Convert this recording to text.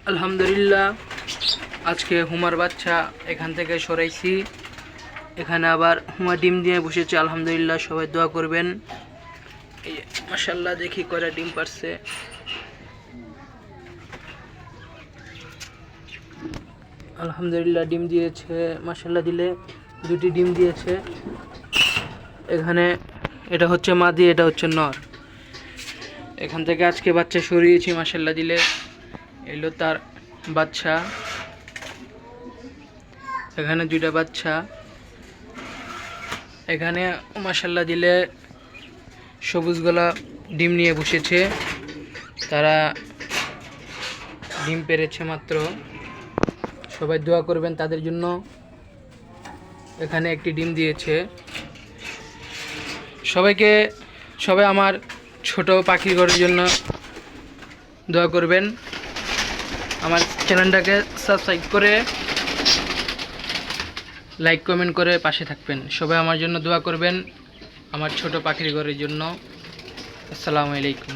আলহামদুলিল্লাহ, আজকে হুমার বাচ্চা এখান থেকে সরাইছি। এখানে আবার হুমা ডিম দিয়ে বসেছে। আলহামদুলিল্লাহ, সবাই দোয়া করবেন। এই মাশাআল্লাহ, দেখি কয়টা ডিম পারছে। আলহামদুলিল্লাহ, ডিম দিয়েছে। মাশাআল্লাহ দিলে দুটি ডিম দিয়েছে। এখানে এটা হচ্ছে মাদি, এটা হচ্ছে নর। এখান থেকে আজকে বাচ্চা সরিয়েছি। মাশাআল্লাহ দিলে এলো তার বাচ্চা। এখানে দুইটা বাচ্চা। এখানে মাশাআল্লাহ দিলে সবুজ গলা ডিম নিয়ে বসেছে। তারা ডিম পেরেছে মাত্র। সবাই দোয়া করবেন তাদের জন্য। এখানে একটি ডিম দিয়েছে। সবাই আমার ছোট পাখির ঘরের জন্য দোয়া করবেন। আমার চ্যানেলটাকে সাবস্ক্রাইব করে লাইক কমেন্ট করে পাশে থাকবেন। সবাই আমার জন্য দোয়া করবেন, আমার ছোট পাখির ঘরের জন্য। আসসালামু আলাইকুম।